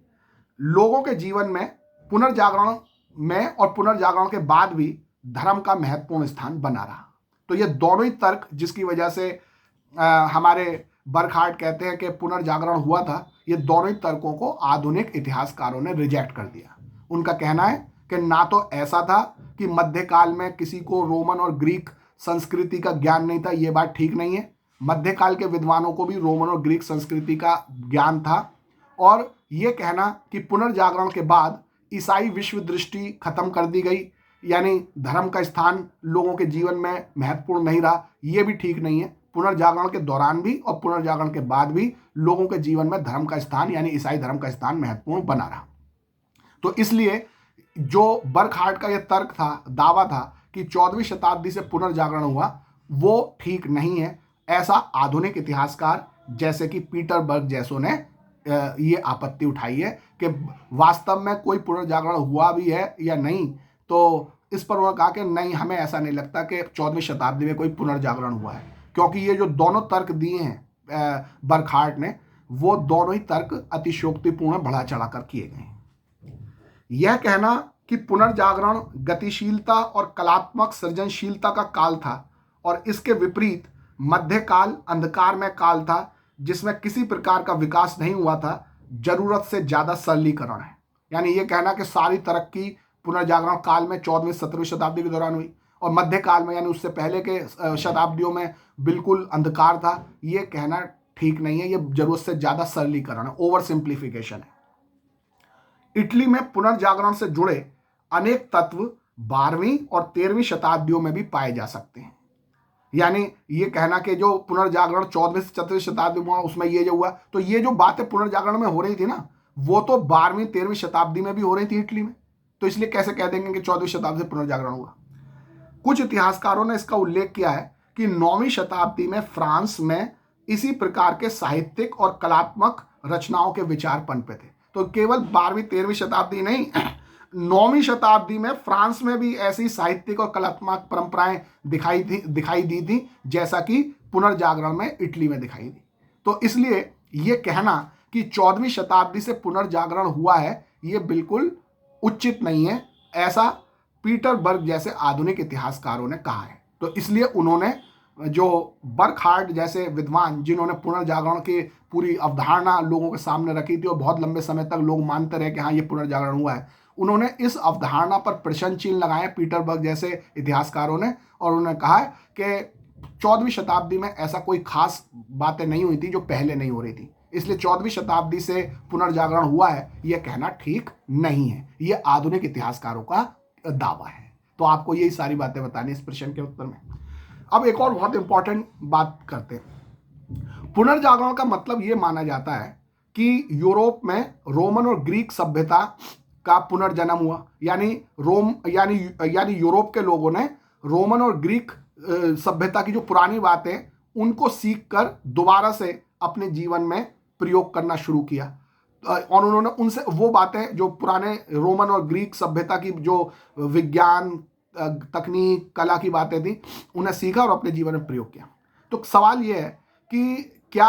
लोगों के जीवन में पुनर्जागरण में और पुनर्जागरण के बाद भी धर्म का महत्वपूर्ण स्थान बना रहा। तो ये दोनों ही तर्क जिसकी वजह से हमारे बर्कहार्ट कहते हैं कि पुनर्जागरण हुआ था, ये दोनों ही तर्कों को आधुनिक इतिहासकारों ने रिजेक्ट कर दिया। उनका कहना है कि ना तो ऐसा था कि मध्यकाल में किसी को रोमन और ग्रीक संस्कृति का ज्ञान नहीं था, ये बात ठीक नहीं है। मध्यकाल के विद्वानों को भी रोमन और ग्रीक संस्कृति का ज्ञान था। और ये कहना कि पुनर्जागरण के बाद ईसाई विश्व दृष्टि खत्म कर दी गई यानी धर्म का स्थान लोगों के जीवन में महत्वपूर्ण नहीं रहा, ये भी ठीक नहीं है। पुनर्जागरण के दौरान भी और पुनर्जागरण के बाद भी लोगों के जीवन में धर्म का स्थान यानी ईसाई धर्म का स्थान महत्वपूर्ण बना रहा। तो इसलिए जो बर्कहार्ट का यह तर्क था, दावा था कि 14वीं शताब्दी से पुनर्जागरण हुआ, वो ठीक नहीं है। ऐसा आधुनिक इतिहासकार जैसे कि पीटर बर्ग जैसों ने ये आपत्ति उठाई है कि वास्तव में कोई पुनर्जागरण हुआ भी है या नहीं। तो इस पर उन्होंने कहा कि नहीं, हमें ऐसा नहीं लगता कि 14वीं शताब्दी में कोई पुनर्जागरण हुआ है, क्योंकि ये जो दोनों तर्क दिए हैं बर्कहार्ट ने, वो दोनों ही तर्क अतिशयोक्तिपूर्ण बढ़ा चढ़ाकर किए गए हैं। यह कहना कि पुनर्जागरण गतिशीलता और कलात्मक सृजनशीलता का काल था और इसके विपरीत मध्यकाल अंधकारमय काल था जिसमें किसी प्रकार का विकास नहीं हुआ था, जरूरत से ज्यादा सरलीकरण है। यानी ये कहना कि सारी तरक्की पुनर्जागरण काल में 14वीं 17वीं शताब्दी के दौरान हुई, और मध्यकाल में यानी उससे पहले के शताब्दियों में बिल्कुल अंधकार था, ये कहना ठीक नहीं है। ये जरूरत से ज्यादा सरलीकरण है, ओवर सिंप्लीफिकेशन है। इटली में पुनर्जागरण से जुड़े अनेक तत्व 12वीं और 13वीं शताब्दियों में भी पाए जा सकते हैं। यानी ये कहना कि जो पुनर्जागरण 14वीं से 14वीं शताब्दी में हुआ उसमें ये जो हुआ, तो ये जो बातें पुनर्जागरण में हो रही थी ना, वो तो 12वीं 13वीं शताब्दी में भी हो रही थी इटली में। तो इसलिए कैसे कह देंगे कि 14वीं शताब्दी से पुनर्जागरण हुआ। कुछ इतिहासकारों ने इसका उल्लेख किया है कि 9वीं शताब्दी में फ्रांस में इसी प्रकार के साहित्यिक और कलात्मक रचनाओं के विचार पनपे थे। तो केवल 12वीं 13वीं शताब्दी नहीं, 9वीं शताब्दी में फ्रांस में भी ऐसी साहित्यिक और कलात्मक परंपराएं दिखाई दी थी, जैसा कि पुनर्जागरण में इटली में दिखाई दी। तो इसलिए ये कहना कि 14वीं शताब्दी से पुनर्जागरण हुआ है, ये बिल्कुल उचित नहीं है, ऐसा पीटरबर्ग जैसे आधुनिक इतिहासकारों ने कहा है। तो इसलिए उन्होंने, जो बर्कहार्ट जैसे विद्वान जिन्होंने पुनर्जागरण की पूरी अवधारणा लोगों के सामने रखी थी और बहुत लंबे समय तक लोग मानते रहे कि हाँ ये पुनर्जागरण हुआ है, उन्होंने इस अवधारणा पर प्रश्न चिन्ह लगाए पीटरबर्ग जैसे इतिहासकारों ने, और उन्होंने कहा है कि 14वीं शताब्दी में ऐसा कोई खास बातें नहीं हुई थी जो पहले नहीं हो रही थी, इसलिए 14वीं शताब्दी से पुनर्जागरण हुआ है यह कहना ठीक नहीं है। यह आधुनिक इतिहासकारों का दावा है। तो आपको यही सारी बातें बतानी इस प्रश्न के उत्तर में। अब एक और बहुत इंपॉर्टेंट बात करते हैं। पुनर्जागरण का मतलब यह माना जाता है कि यूरोप में रोमन और ग्रीक सभ्यता का पुनर्जन्म हुआ, यानी यूरोप के लोगों ने रोमन और ग्रीक सभ्यता की जो पुरानी बातें उनको सीखकर दोबारा से अपने जीवन में प्रयोग करना शुरू किया, और उन्होंने उनसे वो बातें जो पुराने रोमन और ग्रीक सभ्यता की जो विज्ञान, तकनीक, कला की बातें थी उन्हें सीखा और अपने जीवन में प्रयोग किया। तो सवाल ये है कि क्या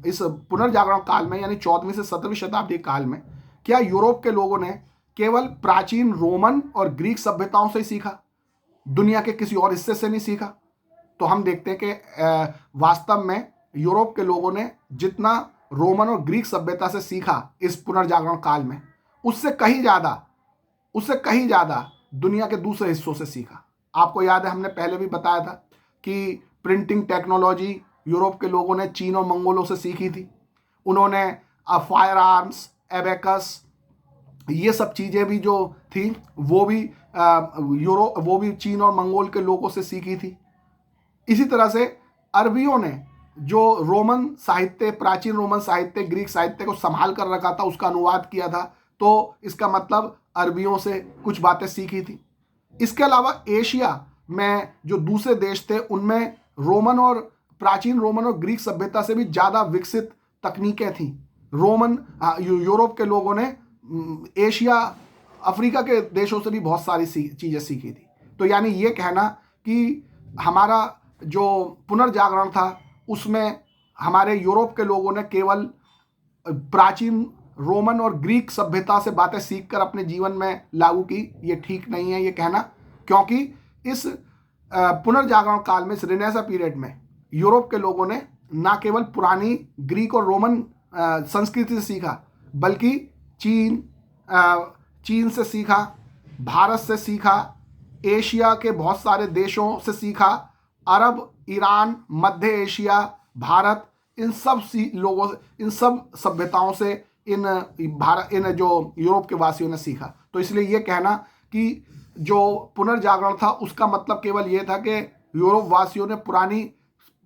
इस पुनर्जागरण काल में यानी 14वीं से 17वीं शताब्दी काल में क्या यूरोप के लोगों ने केवल प्राचीन रोमन और ग्रीक सभ्यताओं से ही सीखा, दुनिया के किसी और हिस्से से नहीं सीखा? तो हम देखते हैं कि वास्तव में यूरोप के लोगों ने जितना रोमन और ग्रीक सभ्यता से सीखा इस पुनर्जागरण काल में, उससे कहीं ज़्यादा दुनिया के दूसरे हिस्सों से सीखा। आपको याद है हमने पहले भी बताया था कि प्रिंटिंग टेक्नोलॉजी यूरोप के लोगों ने चीन और मंगोलों से सीखी थी। उन्होंने फायर आर्म्स, एबेकस, ये सब चीज़ें भी जो थी वो भी चीन और मंगोल के लोगों से सीखी थी। इसी तरह से अरबियों ने जो रोमन साहित्य, प्राचीन रोमन साहित्य, ग्रीक साहित्य को संभाल कर रखा था, उसका अनुवाद किया था, तो इसका मतलब अरबियों से कुछ बातें सीखी थी। इसके अलावा एशिया में जो दूसरे देश थे उनमें प्राचीन रोमन और ग्रीक सभ्यता से भी ज़्यादा विकसित तकनीकें थी। यूरोप के लोगों ने एशिया, अफ्रीका के देशों से भी बहुत सारी चीज़ें सीखी थी। तो यानी ये कहना कि हमारा जो पुनर्जागरण था उसमें हमारे यूरोप के लोगों ने केवल प्राचीन रोमन और ग्रीक सभ्यता से बातें सीखकर अपने जीवन में लागू की, ये ठीक नहीं है ये कहना, क्योंकि इस पुनर्जागरण काल में, इस रिनेसा पीरियड में यूरोप के लोगों ने ना केवल पुरानी ग्रीक और रोमन संस्कृति से सीखा, बल्कि चीन से सीखा, भारत से सीखा, एशिया के बहुत सारे देशों से सीखा, अरब, ईरान, मध्य एशिया, भारत, इन सब सभ्यताओं से इन जो यूरोप के वासियों ने सीखा। तो इसलिए ये कहना कि जो पुनर्जागरण था उसका मतलब केवल ये था कि यूरोप वासियों ने पुरानी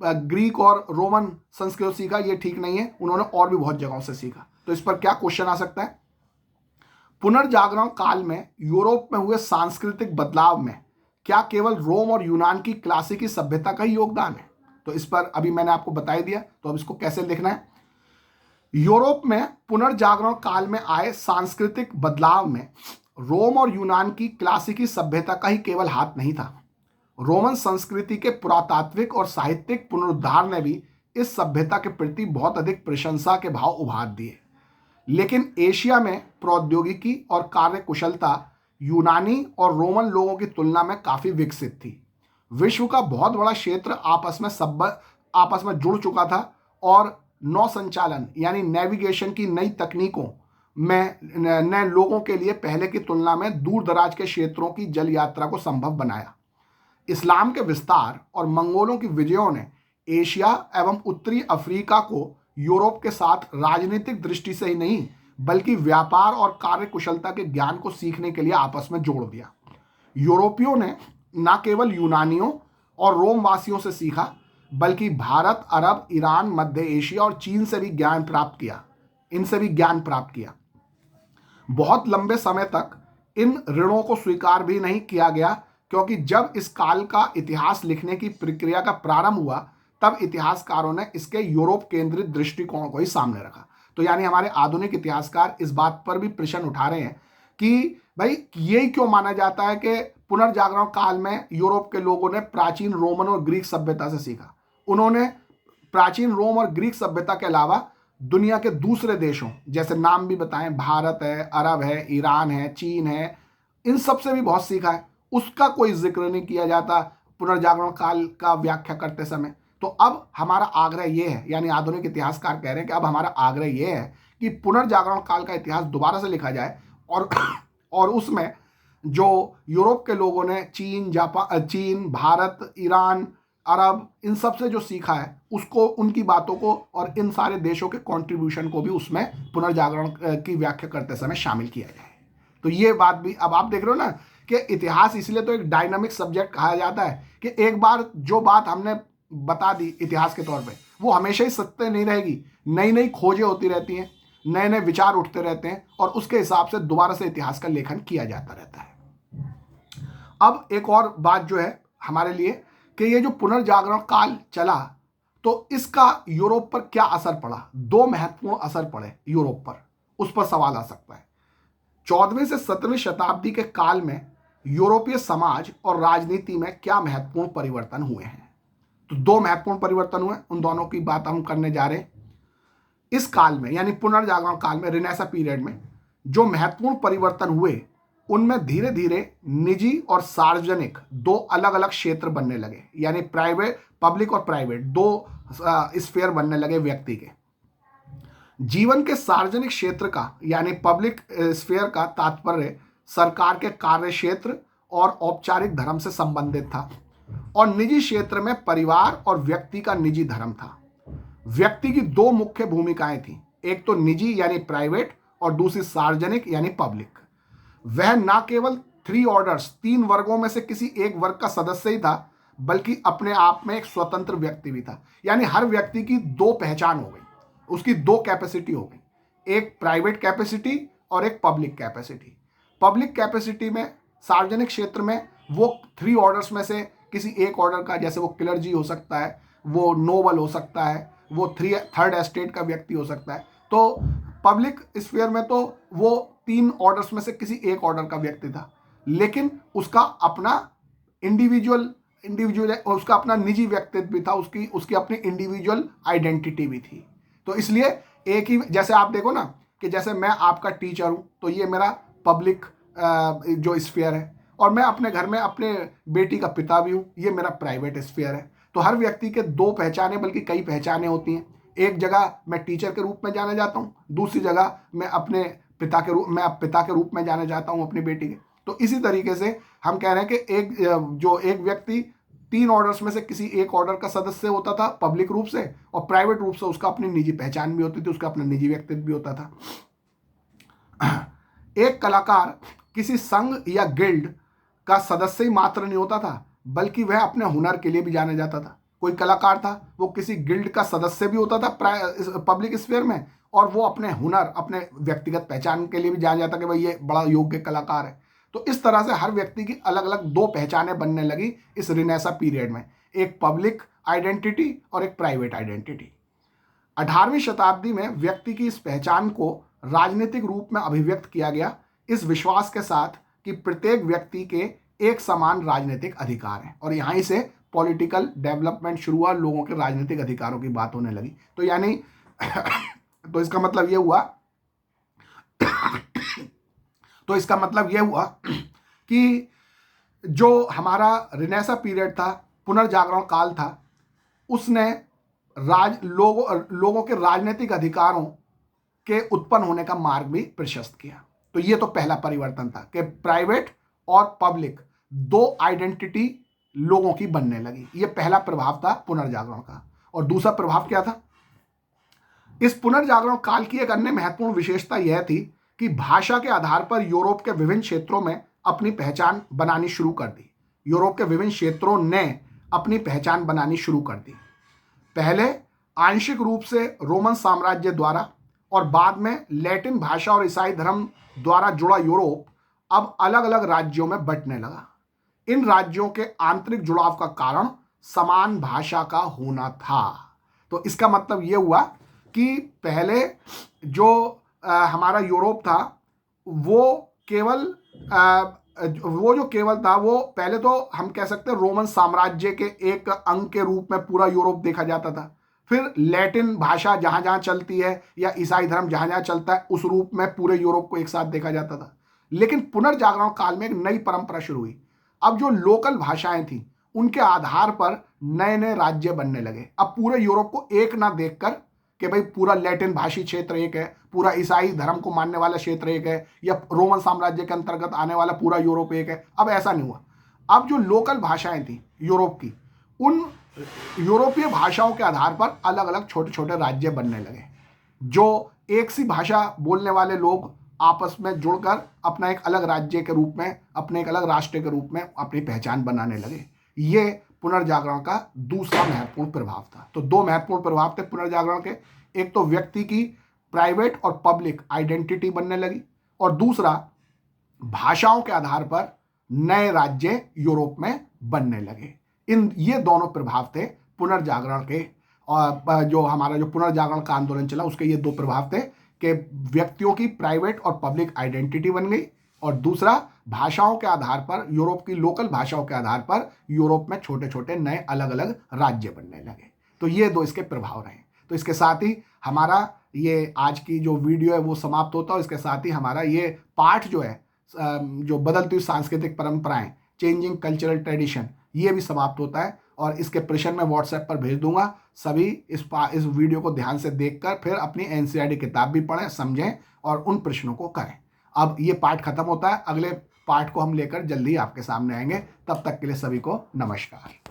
ग्रीक और रोमन संस्कृति सीखा, ये ठीक नहीं है। उन्होंने और भी बहुत जगहों से सीखा। तो इस पर क्या क्वेश्चन आ सकता है? पुनर्जागरण काल में यूरोप में हुए सांस्कृतिक बदलाव में क्या केवल रोम और यूनान की क्लासिकी सभ्यता का ही योगदान है? तो इस पर अभी मैंने आपको बता ही दिया, तो अब इसको कैसे लिखना है? यूरोप में पुनर्जागरण काल में आए सांस्कृतिक बदलाव में रोम और यूनान की क्लासिकी सभ्यता का ही केवल हाथ नहीं था। रोमन संस्कृति के पुरातात्विक और साहित्यिक पुनरुद्धार ने भी इस सभ्यता के प्रति बहुत अधिक प्रशंसा के भाव उभार दिए। लेकिन एशिया में प्रौद्योगिकी और कार्यकुशलता यूनानी और रोमन लोगों की तुलना में काफ़ी विकसित थी। विश्व का बहुत बड़ा क्षेत्र आपस में जुड़ चुका था और नौ संचालन यानी नेविगेशन की नई तकनीकों ने लोगों के लिए पहले की तुलना में दूर दराज के क्षेत्रों की जल यात्रा को संभव बनाया। इस्लाम के विस्तार और मंगोलों की विजयों ने एशिया एवं उत्तरी अफ्रीका को यूरोप के साथ राजनीतिक दृष्टि से ही नहीं बल्कि व्यापार और कार्यकुशलता के ज्ञान को सीखने के लिए आपस में जोड़ दिया। यूरोपियों ने न केवल यूनानियों और रोम वासियों से सीखा बल्कि भारत, अरब, ईरान, मध्य एशिया और चीन से भी ज्ञान प्राप्त किया। इनसे भी ज्ञान प्राप्त किया। बहुत लंबे समय तक इन ऋणों को स्वीकार भी नहीं किया गया, क्योंकि जब इस काल का इतिहास लिखने की प्रक्रिया का प्रारंभ हुआ तब इतिहासकारों ने इसके यूरोप केंद्रित दृष्टिकोण को ही सामने रखा। तो यानी हमारे आधुनिक इतिहासकार इस बात पर भी प्रश्न उठा रहे हैं कि भाई यही क्यों माना जाता है कि पुनर्जागरण काल में यूरोप के लोगों ने प्राचीन रोमन और ग्रीक सभ्यता से सीखा। उन्होंने प्राचीन रोम और ग्रीक सभ्यता के अलावा दुनिया के दूसरे देशों, जैसे नाम भी बताएं, भारत है, अरब है, ईरान है, चीन है, इन सब से भी बहुत सीखा है। उसका कोई जिक्र नहीं किया जाता पुनर्जागरण काल का व्याख्या करते समय। तो अब हमारा आग्रह यह है, यानी आधुनिक इतिहासकार कह रहे हैं कि अब हमारा आग्रह यह है कि पुनर्जागरण काल का इतिहास दोबारा से लिखा जाए और उसमें जो यूरोप के लोगों ने चीन, भारत, ईरान, अरब, इन सब से जो सीखा है उसको, उनकी बातों को और इन सारे देशों के कंट्रीब्यूशन को भी उसमें पुनर्जागरण की व्याख्या करते समय शामिल किया जाए। तो ये बात भी अब आप देख रहे हो ना कि इतिहास इसलिए तो एक डायनामिक सब्जेक्ट कहा जाता है कि एक बार जो बात हमने बता दी इतिहास के तौर पे, वो हमेशा ही सत्य नहीं रहेगी। नई नई खोजें होती रहती हैं, नए नए विचार उठते रहते हैं और उसके हिसाब से दोबारा से इतिहास का लेखन किया जाता रहता है। अब एक और बात जो है हमारे लिए कि ये जो पुनर्जागरण काल चला तो इसका यूरोप पर क्या असर पड़ा। दो महत्वपूर्ण असर पड़े यूरोप पर, उस पर सवाल आ सकता है। 14वीं से 17वीं शताब्दी के काल में यूरोपीय समाज और राजनीति में क्या महत्वपूर्ण परिवर्तन हुए हैं। तो दो महत्वपूर्ण परिवर्तन हुए, उन दोनों की बात हम करने जा रहे हैं। इस काल में यानी पुनर्जागरण काल में, रिनेसा पीरियड में जो महत्वपूर्ण परिवर्तन हुए उनमें धीरे धीरे निजी और सार्वजनिक दो अलग अलग क्षेत्र बनने लगे, यानी पब्लिक और प्राइवेट दो स्फीयर बनने लगे व्यक्ति के जीवन के। सार्वजनिक क्षेत्र का यानी पब्लिक स्फीयर का तात्पर्य सरकार के कार्य क्षेत्र और औपचारिक धर्म से संबंधित था और निजी क्षेत्र में परिवार और व्यक्ति का निजी धर्म था। व्यक्ति की दो मुख्य भूमिकाएं थी, एक तो निजी यानी प्राइवेट और दूसरी सार्वजनिक यानी पब्लिक। वह न केवल 3 ऑर्डर्स 3 वर्गों में से किसी एक वर्ग का सदस्य ही था बल्कि अपने आप में एक स्वतंत्र व्यक्ति भी था। यानी हर व्यक्ति की दो पहचान हो गई, उसकी दो कैपेसिटी हो गई, एक प्राइवेट कैपेसिटी और एक पब्लिक कैपेसिटी। पब्लिक कैपेसिटी में सार्वजनिक क्षेत्र में वो 3 ऑर्डर्स में से किसी एक ऑर्डर का, जैसे वो क्लर्जी हो सकता है, वो नोबल हो सकता है, वो थर्ड एस्टेट का व्यक्ति हो सकता है। तो पब्लिक स्फीयर में तो वो 3 ऑर्डर्स में से किसी एक ऑर्डर का व्यक्ति था, लेकिन उसका अपना इंडिविजुअल उसका अपना निजी व्यक्तित्व भी था, उसकी अपनी इंडिविजुअल आइडेंटिटी भी थी। तो इसलिए एक ही, जैसे आप देखो ना कि जैसे मैं आपका टीचर हूँ तो ये मेरा पब्लिक जो स्फीयर है, और मैं अपने घर में अपने बेटी का पिता भी हूँ, ये मेरा प्राइवेट स्फीयर है। तो हर व्यक्ति के दो पहचाने बल्कि कई पहचाने होती हैं। एक जगह मैं टीचर के रूप में जाना जाता हूँ, दूसरी जगह मैं अपने पिता के रूप में जाना जाता हूँ अपनी बेटी के। तो इसी तरीके से हम कह रहे हैं कि एक व्यक्ति 3 ऑर्डर्स में से किसी एक ऑर्डर का सदस्य होता था पब्लिक रूप से, और प्राइवेट रूप से उसका अपनी निजी पहचान भी होती थी, उसका अपना निजी व्यक्तित्व भी होता था। एक कलाकार किसी संघ या गिल्ड का सदस्य ही मात्र नहीं होता था बल्कि वह अपने हुनर के लिए भी जाना जाता था। कोई कलाकार था, वो किसी गिल्ड का सदस्य भी होता था पब्लिक स्फीयर में, और वो अपने हुनर, अपने व्यक्तिगत पहचान के लिए भी जाना जाता कि भाई ये बड़ा योग्य कलाकार है। तो इस तरह से हर व्यक्ति की अलग अलग दो पहचानें बनने लगी इस रिनेसा पीरियड में, एक पब्लिक आइडेंटिटी और एक प्राइवेट आइडेंटिटी। 18वीं शताब्दी में व्यक्ति की इस पहचान को राजनीतिक रूप में अभिव्यक्त किया गया, इस विश्वास के साथ कि प्रत्येक व्यक्ति के एक समान राजनीतिक अधिकार हैं। और यहाँ से पॉलिटिकल डेवलपमेंट शुरू हुआ, लोगों के राजनीतिक अधिकारों की बात होने लगी। तो यानी तो इसका मतलब ये हुआ कि जो हमारा रिनेसा पीरियड था, पुनर्जागरण काल था, उसने लोगों के राजनीतिक अधिकारों के उत्पन्न होने का मार्ग भी प्रशस्त किया। तो ये तो पहला परिवर्तन था कि प्राइवेट और पब्लिक दो आइडेंटिटी लोगों की बनने लगी। ये पहला प्रभाव था पुनर्जागरण का। और दूसरा प्रभाव क्या था? इस पुनर्जागरण काल की एक अन्य महत्वपूर्ण विशेषता यह थी कि भाषा के आधार पर यूरोप के विभिन्न क्षेत्रों में अपनी पहचान बनानी शुरू कर दी। यूरोप के विभिन्न क्षेत्रों ने अपनी पहचान बनानी शुरू कर दी। पहले आंशिक रूप से रोमन साम्राज्य द्वारा और बाद में लैटिन भाषा और ईसाई धर्म द्वारा जुड़ा यूरोप अब अलग अलग राज्यों में बंटने लगा। इन राज्यों के आंतरिक जुड़ाव का कारण समान भाषा का होना था। तो इसका मतलब यह हुआ कि पहले जो हमारा यूरोप था वो केवल था, वो पहले तो हम कह सकते हैं रोमन साम्राज्य के एक अंग के रूप में पूरा यूरोप देखा जाता था। फिर लैटिन भाषा जहां जहां चलती है या ईसाई धर्म जहां जहां चलता है उस रूप में पूरे यूरोप को एक साथ देखा जाता था। लेकिन पुनर्जागरण काल में एक नई परंपरा शुरू हुई। अब जो लोकल भाषाएं थी उनके आधार पर नए नए राज्य बनने लगे। अब पूरे यूरोप को एक ना देखकर कि भाई पूरा लैटिन भाषी क्षेत्र एक है, पूरा ईसाई धर्म को मानने वाला क्षेत्र एक है, या रोमन साम्राज्य के अंतर्गत आने वाला पूरा यूरोप एक है। अब ऐसा नहीं हुआ। अब जो लोकल भाषाएं थी यूरोप की, उन यूरोपीय भाषाओं के आधार पर अलग अलग छोटे छोटे राज्य बनने लगे। जो एक सी भाषा बोलने वाले लोग आपस में जुड़कर अपना एक अलग राज्य के रूप में, अपने एक अलग राष्ट्र के रूप में अपनी पहचान बनाने लगे। ये पुनर्जागरण का दूसरा महत्वपूर्ण प्रभाव था। तो दो महत्वपूर्ण प्रभाव थे पुनर्जागरण के। एक तो व्यक्ति की प्राइवेट और पब्लिक आइडेंटिटी बनने लगी, और दूसरा भाषाओं के आधार पर नए राज्य यूरोप में बनने लगे। ये दोनों प्रभाव थे पुनर्जागरण के। और जो हमारा जो पुनर्जागरण का आंदोलन चला उसके ये दो प्रभाव थे कि व्यक्तियों की प्राइवेट और पब्लिक आइडेंटिटी बन गई, और दूसरा भाषाओं के आधार पर, यूरोप की लोकल भाषाओं के आधार पर यूरोप में छोटे छोटे नए अलग अलग राज्य बनने लगे। तो ये दो इसके प्रभाव रहे। तो इसके साथ ही हमारा ये आज की जो वीडियो है वो समाप्त होता है। इसके साथ ही हमारा ये पाठ जो है, जो बदलती हुई सांस्कृतिक परंपराएं, चेंजिंग कल्चरल ट्रेडिशन, ये भी समाप्त होता है। और इसके प्रश्न मैं व्हाट्सएप पर भेज दूंगा। सभी इस वीडियो को ध्यान से देखकर फिर अपनी एनसीईआरटी किताब भी पढ़ें, समझें और उन प्रश्नों को करें। अब ये पाठ खत्म होता है। अगले पाठ को हम लेकर जल्दी आपके सामने आएंगे। तब तक के लिए सभी को नमस्कार।